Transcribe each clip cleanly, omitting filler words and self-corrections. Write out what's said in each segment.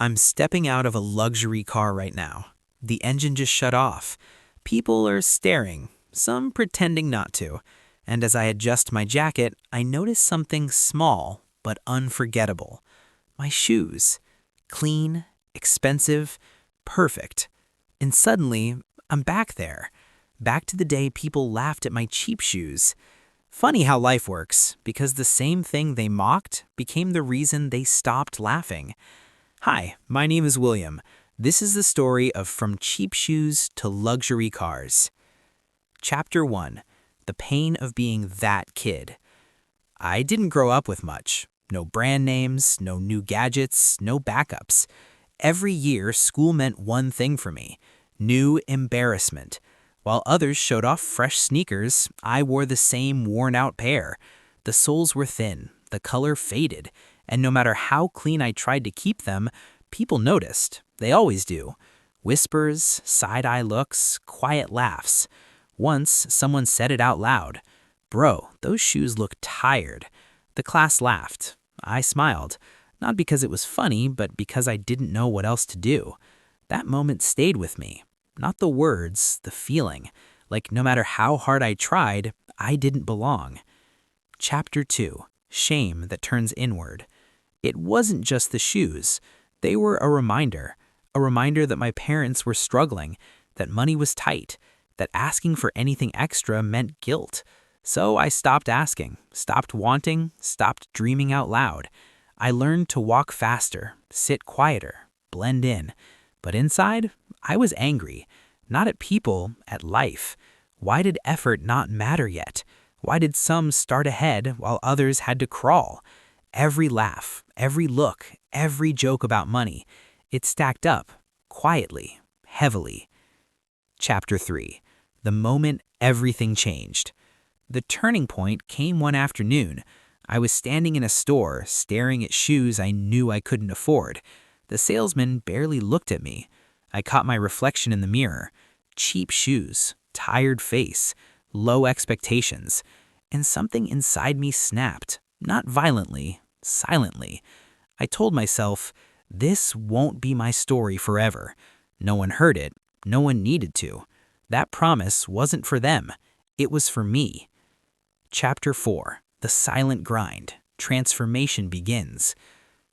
I'm stepping out of a luxury car right now. The engine just shut off. People are staring, some pretending not to. And as I adjust my jacket, I notice something small but unforgettable. My shoes. Clean, expensive, perfect. And suddenly, I'm back there. Back to the day people laughed at my cheap shoes. Funny how life works, because the same thing they mocked became the reason they stopped laughing. Hi, my name is William. This is the story of From Cheap Shoes to Luxury Cars. Chapter 1. The Pain of Being That Kid. I didn't grow up with much. No brand names, no new gadgets, no backups. Every year, school meant one thing for me: new embarrassment. While others showed off fresh sneakers, I wore the same worn-out pair. The soles were thin, the color faded, and no matter how clean I tried to keep them, people noticed. They always do. Whispers, side-eye looks, quiet laughs. Once, someone said it out loud. "Bro, those shoes look tired." The class laughed. I smiled, not because it was funny, but because I didn't know what else to do. That moment stayed with me. Not the words, the feeling. Like no matter how hard I tried, I didn't belong. Chapter 2. Shame that turns inward. It wasn't just the shoes. They were a reminder. A reminder that my parents were struggling, that money was tight, that asking for anything extra meant guilt. So I stopped asking, stopped wanting, stopped dreaming out loud. I learned to walk faster, sit quieter, blend in. But inside, I was angry. Not at people, at life. Why did effort not matter yet? Why did some start ahead while others had to crawl? Every laugh, every look, every joke about money, it stacked up, quietly, heavily. Chapter 3. The moment everything changed. The turning point came one afternoon. I was standing in a store, staring at shoes I knew I couldn't afford. The salesman barely looked at me. I caught my reflection in the mirror. Cheap shoes, tired face, low expectations. And something inside me snapped, not violently, silently. I told myself, this won't be my story forever. No one heard it. No one needed to. That promise wasn't for them. It was for me. Chapter 4. The Silent Grind. Transformation begins.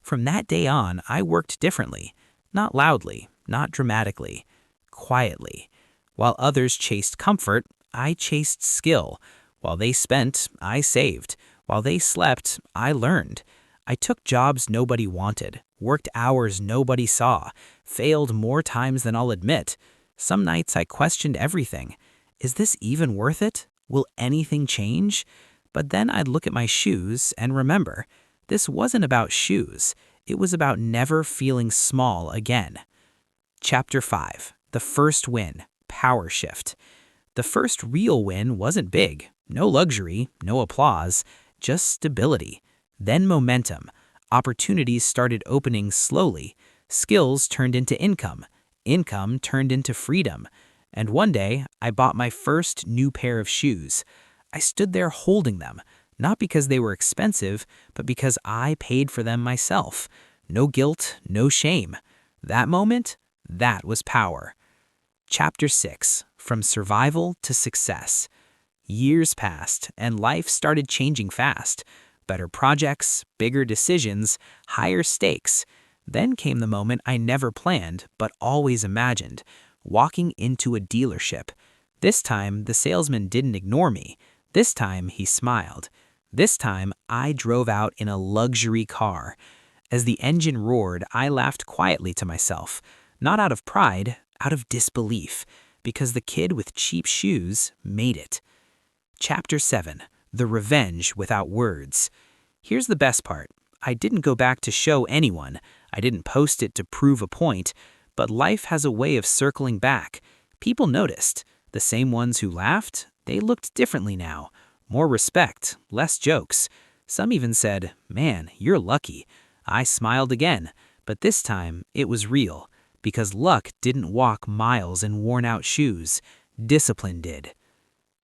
From that day on, I worked differently. Not loudly, not dramatically. Quietly. While others chased comfort, I chased skill. While they spent, I saved. While they slept, I learned. I took jobs nobody wanted, worked hours nobody saw, failed more times than I'll admit. Some nights I questioned everything. Is this even worth it? Will anything change? But then I'd look at my shoes and remember, this wasn't about shoes. It was about never feeling small again. Chapter 5. The First Win. Power Shift. The first real win wasn't big. No luxury, no applause, just stability. Then momentum. Opportunities started opening slowly. Skills turned into income. Income turned into freedom. And one day, I bought my first new pair of shoes. I stood there holding them, not because they were expensive, but because I paid for them myself. No guilt, no shame. That moment, that was power. Chapter 6. From Survival to Success. Years passed, and life started changing fast. Better projects, bigger decisions, higher stakes. Then came the moment I never planned, but always imagined. Walking into a dealership. This time, the salesman didn't ignore me. This time, he smiled. This time, I drove out in a luxury car. As the engine roared, I laughed quietly to myself. Not out of pride, out of disbelief. Because the kid with cheap shoes made it. Chapter 7. The Revenge Without Words. Here's the best part. I didn't go back to show anyone. I didn't post it to prove a point. But life has a way of circling back. People noticed. The same ones who laughed, they looked differently now. More respect, less jokes. Some even said, "Man, you're lucky." I smiled again, but this time it was real. Because luck didn't walk miles in worn-out shoes. Discipline did.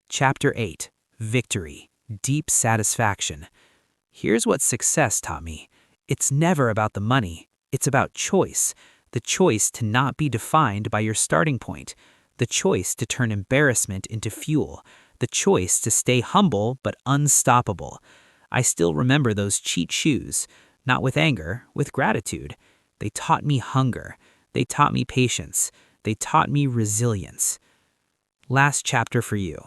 Chapter 8. Victory. Deep satisfaction. Here's what success taught me. It's never about the money. It's about choice, the choice to not be defined by your starting point, the choice to turn embarrassment into fuel, the choice to stay humble but unstoppable. I still remember those cheat shoes, not with anger, with gratitude. They taught me hunger. They taught me patience. They taught me resilience. Last chapter for you.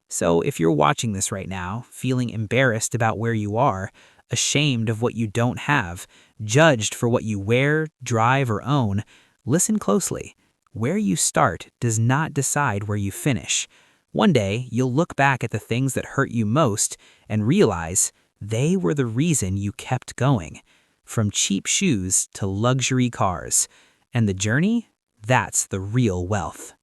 So if you're watching this right now, feeling embarrassed about where you are, ashamed of what you don't have, judged for what you wear, drive, or own, listen closely. Where you start does not decide where you finish. One day, you'll look back at the things that hurt you most and realize they were the reason you kept going. From cheap shoes to luxury cars. And the journey? That's the real wealth.